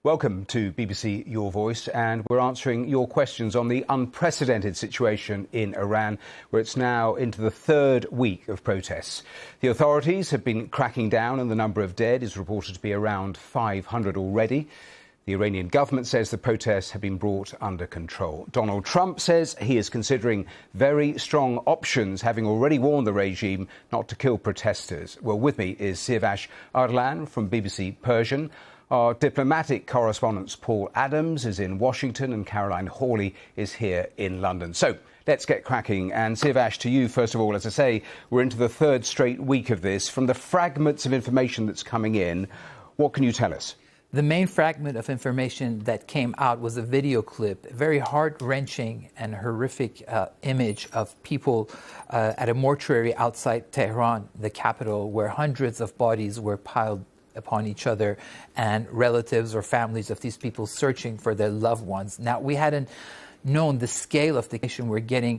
Welcome to BBC Your Voice, and we're answering your questions on the unprecedented situation in Iran, where it's now into the third week of protests. The authorities have been cracking down, and the number of dead is reported to be around 500 already. The Iranian government says the protests have been brought under control. Donald Trump says he is considering very strong options, having already warned the regime not to kill protesters. Well, with me is Siavash Ardalan from BBC Persian. Our diplomatic correspondent Paul Adams is in Washington and Caroline Hawley is here in London. So let's get cracking. And Siavash, to you, first of all, as I say, we're into the third straight week of this. From the fragments of information that's coming in, what can you tell us? The main fragment of information that came out was a video clip, a very heart-wrenching and horrific image of people at a mortuary outside Tehran, the capital, where hundreds of bodies were piled upon each other, and relatives or families of these people searching for their loved ones. Now, we hadn't known the scale of the nation. We're getting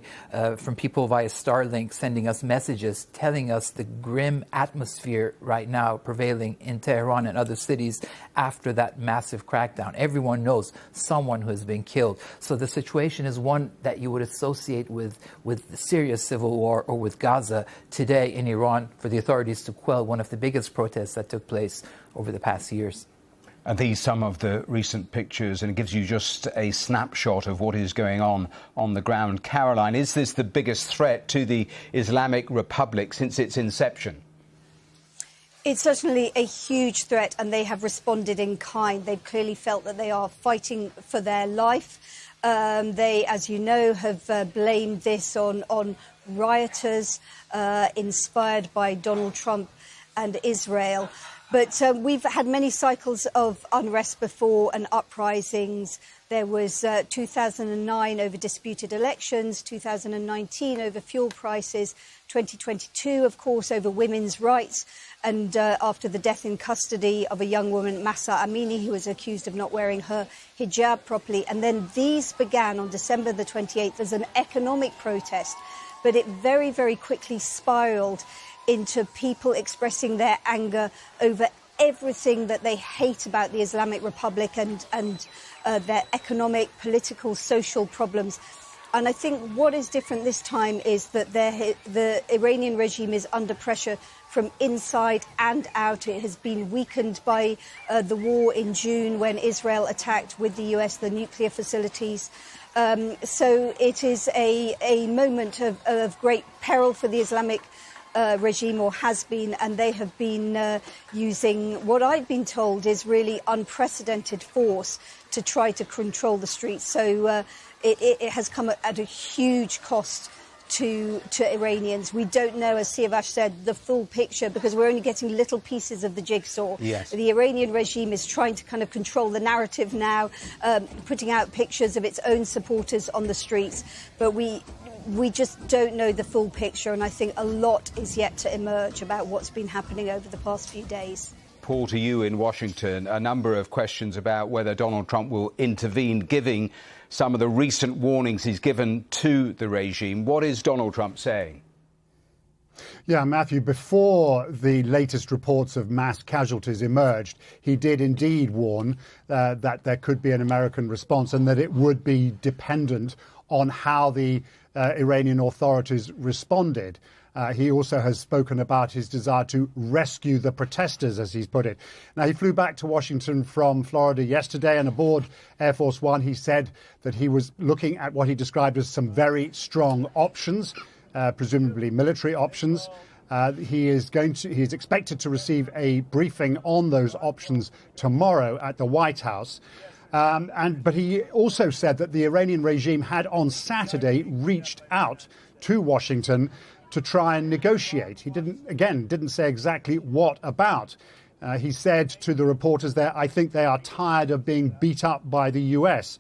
from people via Starlink sending us messages telling us the grim atmosphere right now prevailing in Tehran and other cities after that massive crackdown. Everyone knows someone who has been killed. So the situation is one that you would associate with the Syria civil war or with Gaza today in Iran, for the authorities to quell one of the biggest protests that took place over the past years. And these some of the recent pictures, and it gives you just a snapshot of what is going on the ground. Caroline, is this the biggest threat to the Islamic Republic since its inception? It's certainly a huge threat, and they have responded in kind. They've clearly felt that they are fighting for their life. They, as you know, have blamed this on rioters inspired by Donald Trump and Israel. But we've had many cycles of unrest before and uprisings. There was 2009 over disputed elections, 2019 over fuel prices, 2022, of course, over women's rights, and after the death in custody of a young woman, Mahsa Amini, who was accused of not wearing her hijab properly. And then these began on December the 28th as an economic protest, but it very, very quickly spiraled into people expressing their anger over everything that they hate about the Islamic Republic and their economic, political, social problems. And I think what is different this time is that the Iranian regime is under pressure from inside and out. It has been weakened by the war in June when Israel attacked with the US the nuclear facilities. So it is a moment of great peril for the Islamic regime, or has been, and they have been using what I've been told is really unprecedented force to try to control the streets. So it has come at a huge cost to Iranians. We don't know, as Siavash said, the full picture because we're only getting little pieces of the jigsaw. Yes. The Iranian regime is trying to kind of control the narrative now, putting out pictures of its own supporters on the streets. But we just don't know the full picture, and I think a lot is yet to emerge about what's been happening over the past few days. Paul, to you in Washington, a number of questions about whether Donald Trump will intervene, giving some of the recent warnings he's given to the regime. What is Donald Trump saying? Yeah, Matthew, before the latest reports of mass casualties emerged, he did indeed warn that there could be an American response and that it would be dependent on how the Iranian authorities responded. He also has spoken about his desire to rescue the protesters, as he's put it. Now, he flew back to Washington from Florida yesterday, and aboard Air Force One, he said that he was looking at what he described as some very strong options, presumably military options. He is expected to receive a briefing on those options tomorrow at the White House. But he also said that the Iranian regime had on Saturday reached out to Washington to try and negotiate. He didn't say exactly what about. He said to the reporters there, "I think they are tired of being beat up by the US."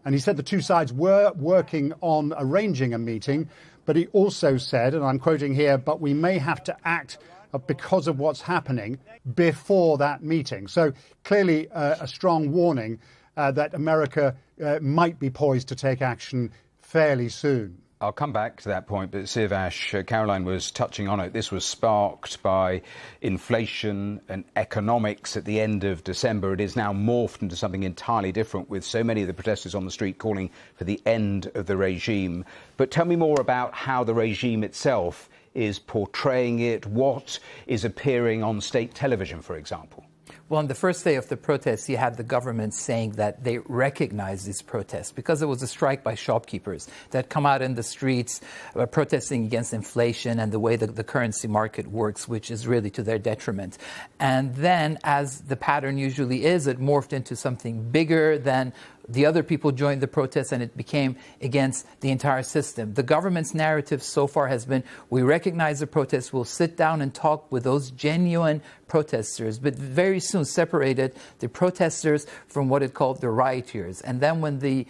And he said the two sides were working on arranging a meeting. But he also said, and I'm quoting here, "but we may have to act because of what's happening before that meeting." So clearly a strong warning that America might be poised to take action fairly soon. I'll come back to that point, but Siavash, Caroline was touching on it. This was sparked by inflation and economics at the end of December. It is now morphed into something entirely different, with so many of the protesters on the street calling for the end of the regime. But tell me more about how the regime itself is portraying it. What is appearing on state television, for example? Well, on the first day of the protests, you had the government saying that they recognize these protests because it was a strike by shopkeepers that come out in the streets protesting against inflation and the way that the currency market works, which is really to their detriment. And then, as the pattern usually is, it morphed into something bigger than the other people joined the protests, and it became against the entire system. The government's narrative so far has been, we recognize the protests, we'll sit down and talk with those genuine protesters, but very soon separated the protesters from what it called the rioters. And then when the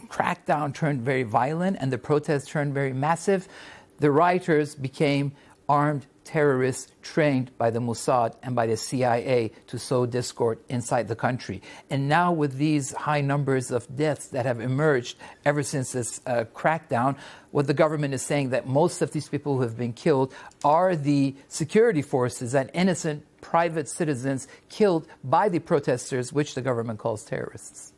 crackdown turned very violent and the protests turned very massive, the rioters became armed terrorists trained by the Mossad and by the CIA to sow discord inside the country. And now with these high numbers of deaths that have emerged ever since this crackdown, what the government is saying that most of these people who have been killed are the security forces and innocent private citizens killed by the protesters, which the government calls terrorists.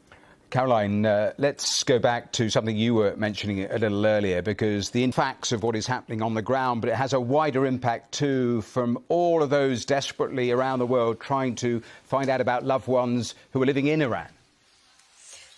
Caroline, let's go back to something you were mentioning a little earlier, because the facts of what is happening on the ground, but it has a wider impact too from all of those desperately around the world trying to find out about loved ones who are living in Iran.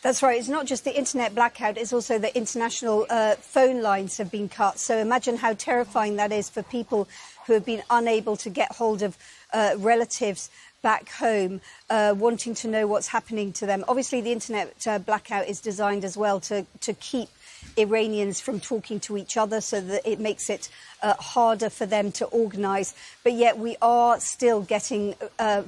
That's right. It's not just the internet blackout, it's also the international phone lines have been cut. So imagine how terrifying that is for people who have been unable to get hold of relatives back home, wanting to know what's happening to them. Obviously, the internet blackout is designed as well to keep Iranians from talking to each other, so that it makes it harder for them to organise. But yet we are still getting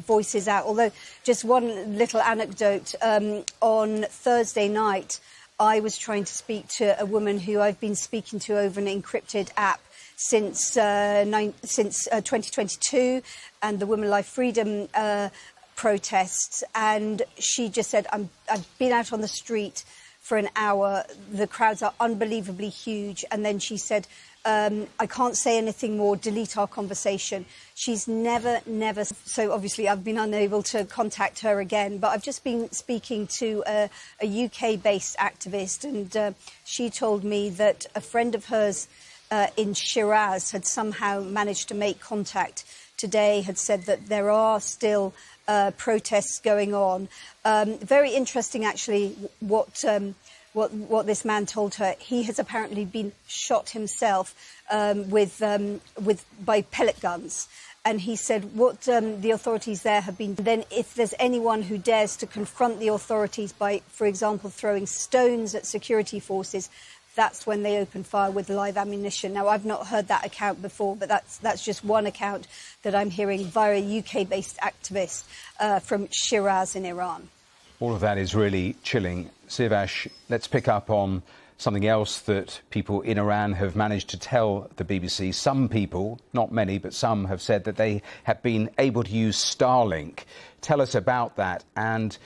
voices out. Although, just one little anecdote, on Thursday night, I was trying to speak to a woman who I've been speaking to over an encrypted app since 2022, and the Women Life Freedom protests, and she just said, I've been out on the street for an hour, the crowds are unbelievably huge, and then she said, I can't say anything more, delete our conversation. She's never, so obviously I've been unable to contact her again, but I've just been speaking to a UK-based activist, and she told me that a friend of hers in Shiraz had somehow managed to make contact today, had said that there are still protests going on. Very interesting, actually, what this man told her. He has apparently been shot himself by pellet guns. And he said what the authorities there have been. Then if there's anyone who dares to confront the authorities by, for example, throwing stones at security forces, that's when they open fire with live ammunition. Now, I've not heard that account before, but that's just one account that I'm hearing via a UK-based activist from Shiraz in Iran. All of that is really chilling. Siavash, let's pick up on something else that people in Iran have managed to tell the BBC. Some people, not many, but some have said that they have been able to use Starlink. Tell us about that. And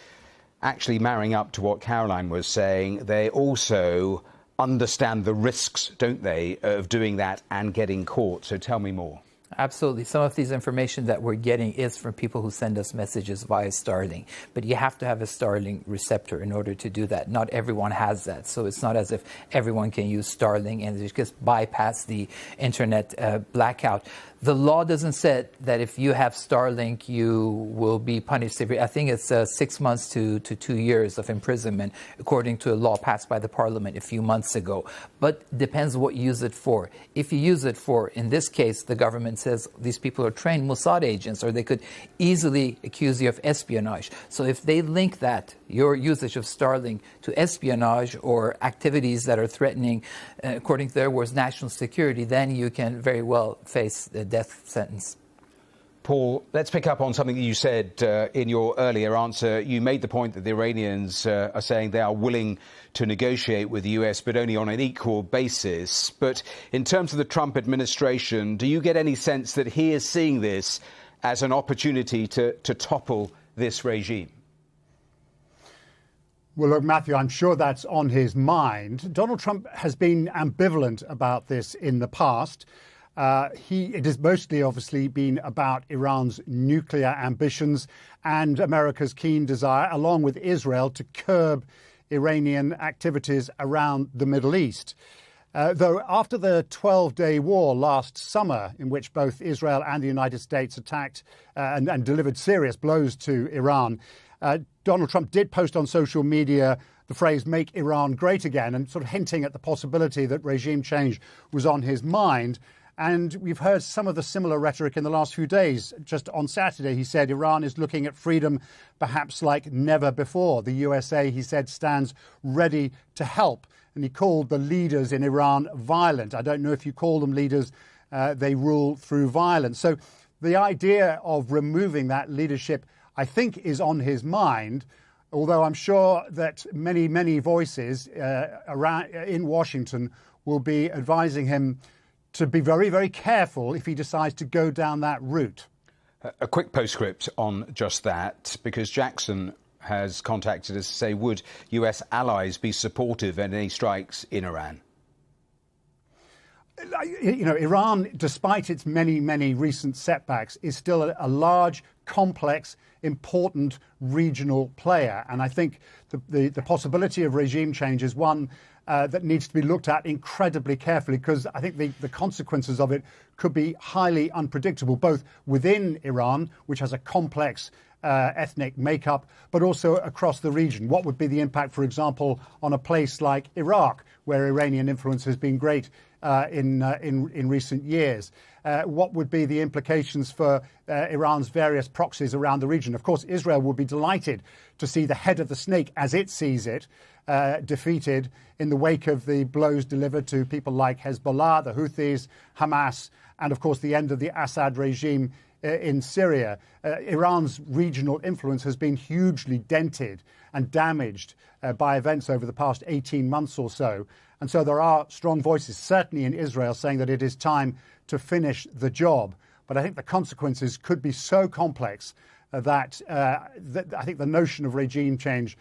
actually marrying up to what Caroline was saying, they also understand the risks, don't they, of doing that and getting caught. So tell me more. Absolutely. Some of these information that we're getting is from people who send us messages via Starlink. But you have to have a Starlink receptor in order to do that. Not everyone has that. So it's not as if everyone can use Starlink and just bypass the internet blackout. The law doesn't say that if you have Starlink, you will be punished severely. I think it's 6 months to 2 years of imprisonment, according to a law passed by the parliament a few months ago. But depends what you use it for. If you use it for, in this case, the government says these people are trained Mossad agents, or they could easily accuse you of espionage. So if they link that, your usage of Starlink, to espionage or activities that are threatening, according to their words, national security, then you can very well face the death sentence. Paul, let's pick up on something that you said in your earlier answer. You made the point that the Iranians are saying they are willing to negotiate with the US, but only on an equal basis. But in terms of the Trump administration, do you get any sense that he is seeing this as an opportunity to topple this regime? Well, look, Matthew, I'm sure that's on his mind. Donald Trump has been ambivalent about this in the past. It has mostly obviously been about Iran's nuclear ambitions and America's keen desire, along with Israel, to curb Iranian activities around the Middle East. Though after the 12-day war last summer, in which both Israel and the United States attacked and delivered serious blows to Iran, Donald Trump did post on social media the phrase "make Iran great again," and sort of hinting at the possibility that regime change was on his mind. And we've heard some of the similar rhetoric in the last few days. Just on Saturday, he said Iran is looking at freedom perhaps like never before. The USA, he said, stands ready to help. And he called the leaders in Iran violent. I don't know if you call them leaders. They rule through violence. So the idea of removing that leadership, I think, is on his mind, although I'm sure that many, many voices around in Washington will be advising him to be very, very careful if he decides to go down that route. A quick postscript on just that, because Jackson has contacted us to say, would US allies be supportive of any strikes in Iran? You know, Iran, despite its many, many recent setbacks, is still a large, complex, important regional player. And I think the possibility of regime change is one that needs to be looked at incredibly carefully, because I think the consequences of it could be highly unpredictable, both within Iran, which has a complex ethnic makeup, but also across the region. What would be the impact, for example, on a place like Iraq, where Iranian influence has been great in recent years? What would be the implications for Iran's various proxies around the region? Of course, Israel would be delighted to see the head of the snake, as it sees it, defeated in the wake of the blows delivered to people like Hezbollah, the Houthis, Hamas, and of course the end of the Assad regime in Syria. Iran's regional influence has been hugely dented and damaged by events over the past 18 months or so. And so there are strong voices, certainly in Israel, saying that it is time to finish the job. But I think the consequences could be so complex that I think the notion of regime change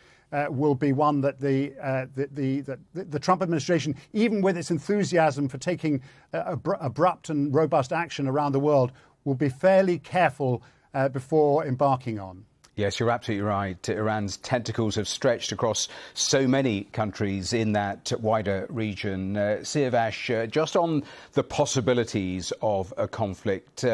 will be one that the Trump administration, even with its enthusiasm for taking abrupt and robust action around the world, will be fairly careful before embarking on. Yes, you're absolutely right. Iran's tentacles have stretched across so many countries in that wider region. Siavash, just on the possibilities of a conflict,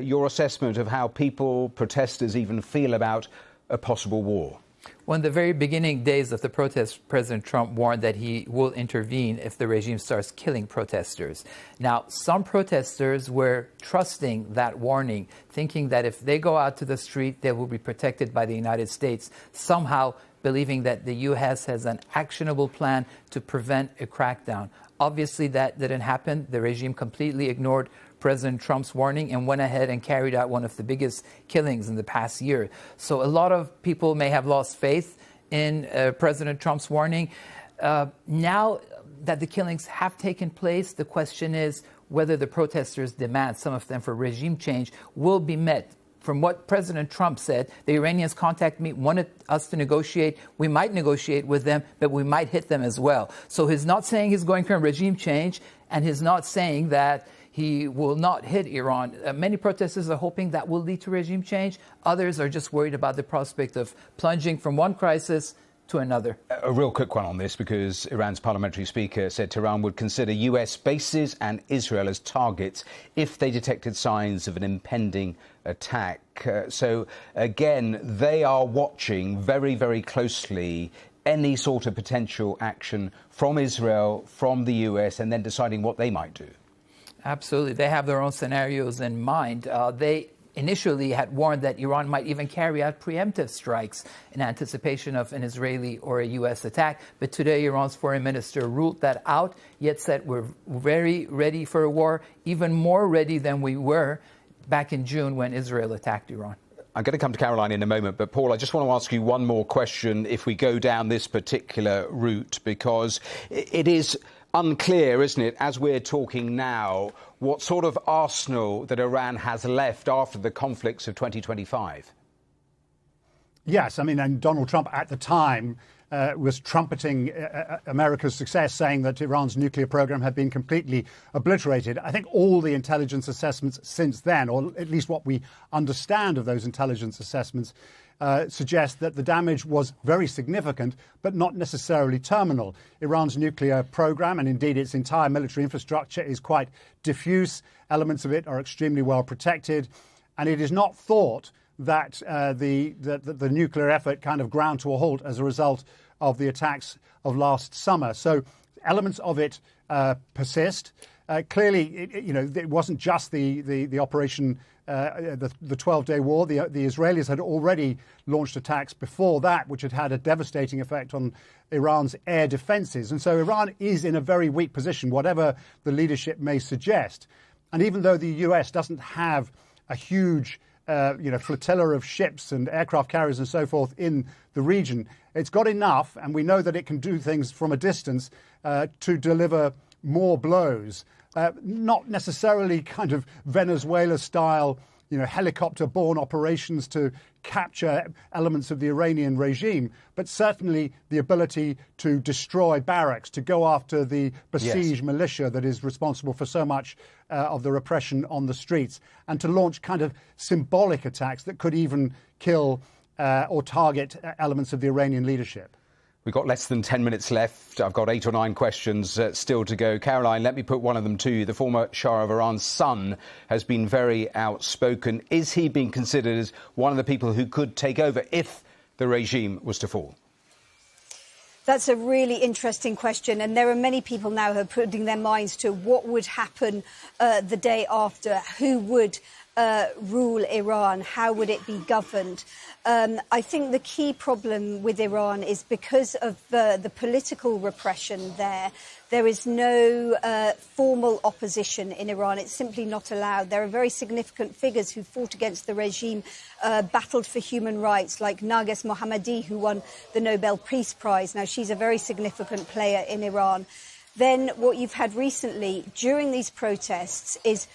your assessment of how people, protesters even feel about a possible war? Well, in the very beginning days of the protests, President Trump warned that he will intervene if the regime starts killing protesters. Now, some protesters were trusting that warning, thinking that if they go out to the street, they will be protected by the United States, somehow believing that the U.S. has an actionable plan to prevent a crackdown. Obviously, that didn't happen. The regime completely ignored President Trump's warning and went ahead and carried out one of the biggest killings in the past year. So a lot of people may have lost faith in President Trump's warning. Now that the killings have taken place, the question is whether the protesters' demands, some of them for regime change, will be met. From what President Trump said, the Iranians contacted me, wanted us to negotiate. We might negotiate with them, but we might hit them as well. So he's not saying he's going for a regime change, and he's not saying that he will not hit Iran. Many protesters are hoping that will lead to regime change. Others are just worried about the prospect of plunging from one crisis to another. A real quick one on this, because Iran's parliamentary speaker said Tehran would consider US bases and Israel as targets if they detected signs of an impending attack. So again, they are watching very, very closely any sort of potential action from Israel, from the US, and then deciding what they might do. Absolutely. They have their own scenarios in mind. They initially had warned that Iran might even carry out preemptive strikes in anticipation of an Israeli or a U.S. attack. But today, Iran's foreign minister ruled that out, yet said we're very ready for a war, even more ready than we were back in June when Israel attacked Iran. I'm going to come to Caroline in a moment, but Paul, I just want to ask you one more question if we go down this particular route, because it is unclear, isn't it, as we're talking now, what sort of arsenal that Iran has left after the conflicts of 2025? Yes, I mean, and Donald Trump at the time was trumpeting America's success, saying that Iran's nuclear program had been completely obliterated. I think all the intelligence assessments since then, or at least what we understand of those intelligence assessments, suggest that the damage was very significant, but not necessarily terminal. Iran's nuclear program, and indeed its entire military infrastructure, is quite diffuse. Elements of it are extremely well protected, and it is not thought that the nuclear effort kind of ground to a halt as a result of the attacks of last summer. So elements of it persist. Clearly, it wasn't just the operation, the 12-day war. The Israelis had already launched attacks before that, which had a devastating effect on Iran's air defenses. And so Iran is in a very weak position, whatever the leadership may suggest. And even though the US doesn't have a huge flotilla of ships and aircraft carriers and so forth in the region, it's got enough, and we know that it can do things from a distance to deliver more blows. Not necessarily kind of Venezuela-style, helicopter-borne operations to capture elements of the Iranian regime, but certainly the ability to destroy barracks, to go after the besieged militia that is responsible for so much of the repression on the streets, and to launch kind of symbolic attacks that could even kill or target elements of the Iranian leadership. We've got less than 10 minutes left. I've got 8 or 9 questions still to go. Caroline, let me put one of them to you. The former Shah of Iran's son has been very outspoken. Is he being considered as one of the people who could take over if the regime was to fall? That's a really interesting question, and there are many people now who are putting their minds to what would happen the day after, who would rule Iran, how would it be governed. I think the key problem with Iran is because of the political repression there is no formal opposition in Iran. It's simply not allowed. There are very significant figures who fought against the regime, battled for human rights, like Narges Mohammadi, who won the Nobel Peace Prize. Now, she's a very significant player in Iran. Then what you've had recently during these protests is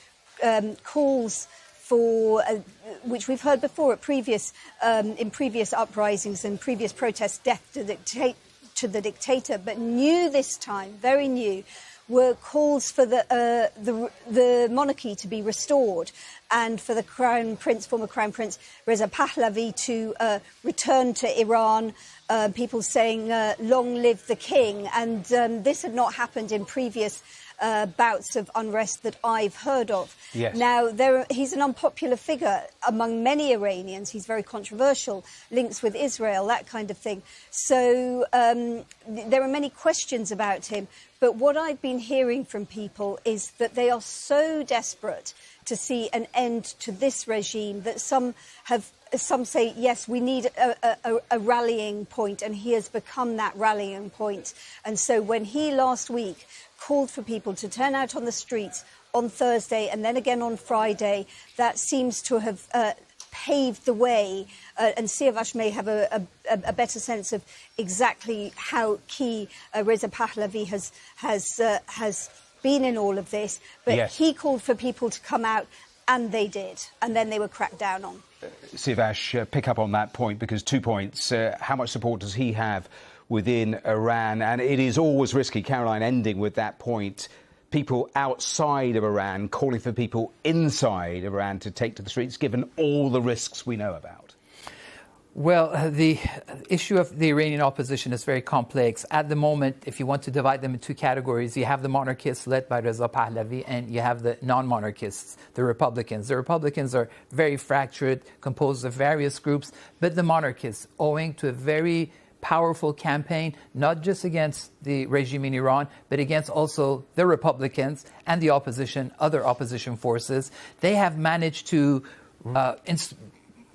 calls for, which we've heard before at in previous uprisings and previous protests, death to the dictator, but new this time, very new, were calls for the monarchy to be restored and for the former Crown Prince Reza Pahlavi to return to Iran. People saying, long live the king. And this had not happened in previous bouts of unrest that I've heard of. Yes. Now, he's an unpopular figure among many Iranians. He's very controversial, links with Israel, that kind of thing. So there are many questions about him. But what I've been hearing from people is that they are so desperate to see an end to this regime that some say, yes, we need a rallying point, and he has become that rallying point. And so when he last week called for people to turn out on the streets on Thursday and then again on Friday, that seems to have paved the way. And Siavash may have a better sense of exactly how key Reza Pahlavi has been in all of this. But yes, he called for people to come out, and they did. And then they were cracked down on. Siavash, pick up on that point, because 2 points. How much support does he have within Iran? And it is always risky, Caroline, ending with that point. People outside of Iran calling for people inside Iran to take to the streets, given all the risks we know about. Well, the issue of the Iranian opposition is very complex. At the moment, if you want to divide them in 2 categories, you have the monarchists led by Reza Pahlavi, and you have the non-monarchists, the Republicans. The Republicans are very fractured, composed of various groups, but the monarchists, owing to a very powerful campaign, not just against the regime in Iran, but against also the Republicans and the opposition, other opposition forces, they have managed to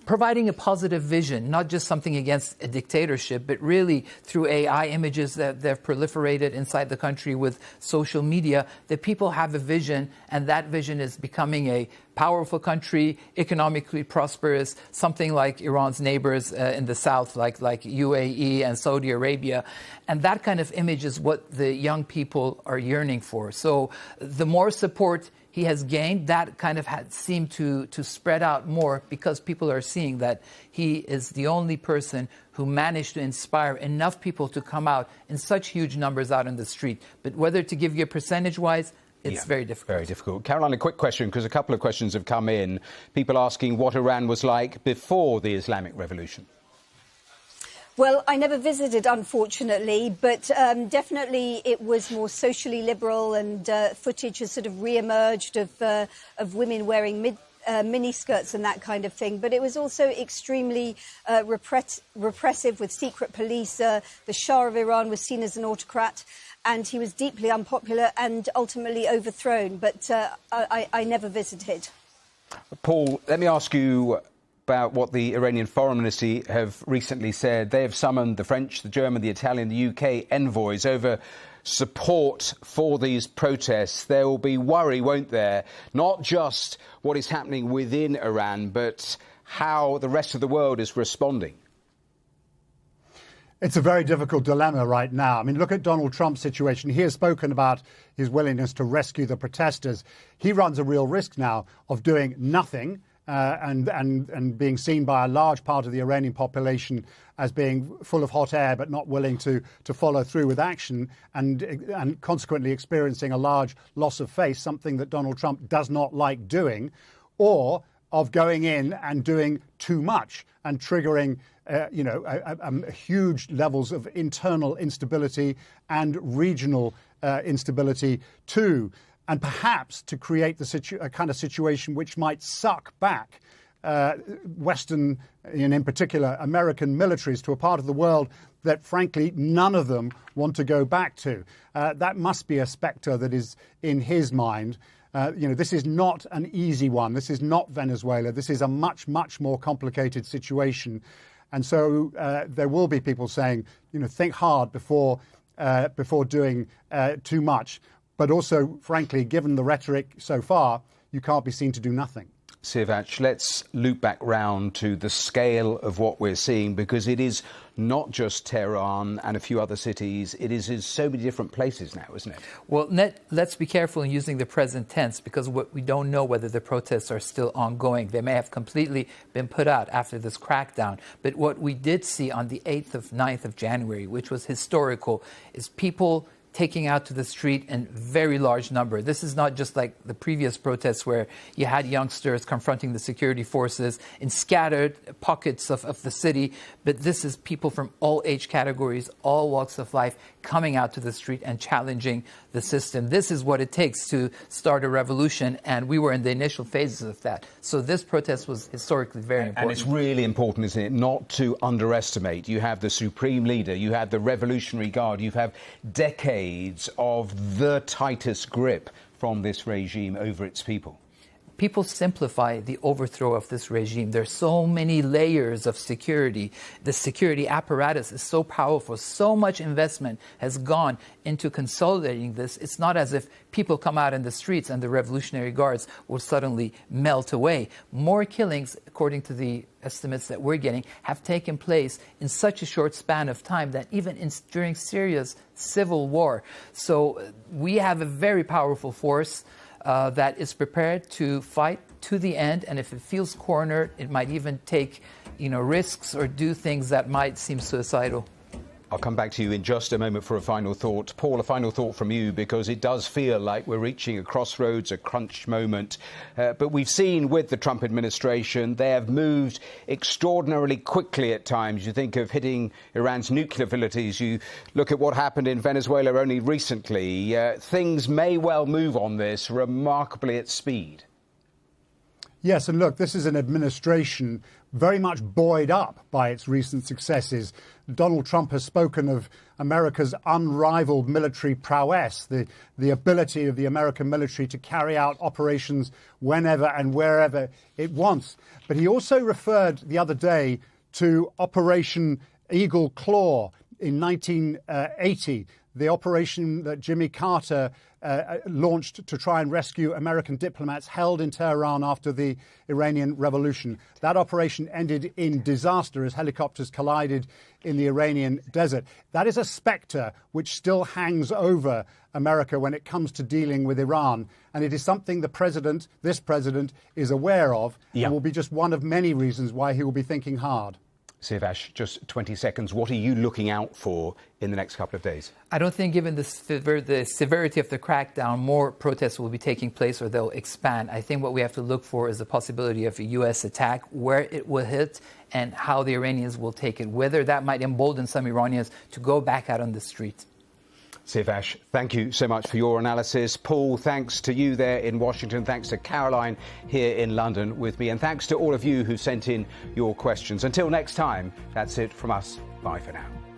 providing a positive vision, not just something against a dictatorship, but really through AI images that they've proliferated inside the country with social media, that people have a vision, and that vision is becoming a powerful country, economically prosperous, something like Iran's neighbors in the south, like UAE and Saudi Arabia. And that kind of image is what the young people are yearning for. So the more support he has gained, that kind of seemed to spread out more because people are seeing that he is the only person who managed to inspire enough people to come out in such huge numbers out in the street. But whether to give you a percentage-wise, it's very difficult. Very difficult. Caroline, a quick question, because a couple of questions have come in. People asking what Iran was like before the Islamic Revolution. Well, I never visited, unfortunately, but definitely it was more socially liberal, and footage has sort of re-emerged of women wearing miniskirts and that kind of thing. But it was also extremely repressive with secret police. The Shah of Iran was seen as an autocrat, and he was deeply unpopular and ultimately overthrown. But I never visited. Paul, let me ask you about what the Iranian Foreign Ministry have recently said. They have summoned the French, the German, the Italian, the UK envoys over support for these protests. There will be worry, won't there? Not just what is happening within Iran, but how the rest of the world is responding. It's a very difficult dilemma right now. I mean, look at Donald Trump's situation. He has spoken about his willingness to rescue the protesters. He runs a real risk now of doing nothing and being seen by a large part of the Iranian population as being full of hot air but not willing to follow through with action, and consequently experiencing a large loss of face, something that Donald Trump does not like doing, or of going in and doing too much and triggering huge levels of internal instability and regional instability too. And perhaps to create a kind of situation which might suck back Western, and in particular American militaries, to a part of the world that, frankly, none of them want to go back to. That must be a spectre that is in his mind. This is not an easy one. This is not Venezuela. This is a much, much more complicated situation. And so there will be people saying, think hard before doing too much. But also, frankly, given the rhetoric so far, you can't be seen to do nothing. Siavash, let's loop back round to the scale of what we're seeing, because it is not just Tehran and a few other cities. It is in so many different places now, isn't it? Well, let's be careful in using the present tense, because we don't know whether the protests are still ongoing. They may have completely been put out after this crackdown. But what we did see on the 9th of January, which was historical, is people taking out to the street in very large number. This is not just like the previous protests where you had youngsters confronting the security forces in scattered pockets of the city, but this is people from all age categories, all walks of life, coming out to the street and challenging the system. This is what it takes to start a revolution, and we were in the initial phases of that. So this protest was historically very important. And it's really important, isn't it, not to underestimate. You have the supreme leader, you have the Revolutionary Guard, you have decades of the tightest grip from this regime over its people. People simplify the overthrow of this regime. There's so many layers of security. The security apparatus is so powerful. So much investment has gone into consolidating this. It's not as if people come out in the streets and the Revolutionary Guards will suddenly melt away. More killings, according to the estimates that we're getting, have taken place in such a short span of time that even during Syria's civil war. So we have a very powerful force that is prepared to fight to the end, and if it feels cornered, it might even take, risks or do things that might seem suicidal. I'll come back to you in just a moment for a final thought. Paul, a final thought from you, because it does feel like we're reaching a crossroads, a crunch moment. But we've seen with the Trump administration, they have moved extraordinarily quickly at times. You think of hitting Iran's nuclear facilities. You look at what happened in Venezuela only recently. Things may well move on this remarkably at speed. Yes, and look, this is an administration very much buoyed up by its recent successes. Donald Trump has spoken of America's unrivaled military prowess, the ability of the American military to carry out operations whenever and wherever it wants. But he also referred the other day to Operation Eagle Claw in 1980, the operation that Jimmy Carter launched to try and rescue American diplomats held in Tehran after the Iranian Revolution. That operation ended in disaster as helicopters collided in the Iranian desert. That is a spectre which still hangs over America when it comes to dealing with Iran. And it is something this president, is aware of, and will be just one of many reasons why he will be thinking hard. Siavash, just 20 seconds. What are you looking out for in the next couple of days? I don't think, given the severity of the crackdown, more protests will be taking place or they'll expand. I think what we have to look for is the possibility of a U.S. attack, where it will hit and how the Iranians will take it, whether that might embolden some Iranians to go back out on the street. Siavash, thank you so much for your analysis. Paul, thanks to you there in Washington. Thanks to Caroline here in London with me. And thanks to all of you who sent in your questions. Until next time, that's it from us. Bye for now.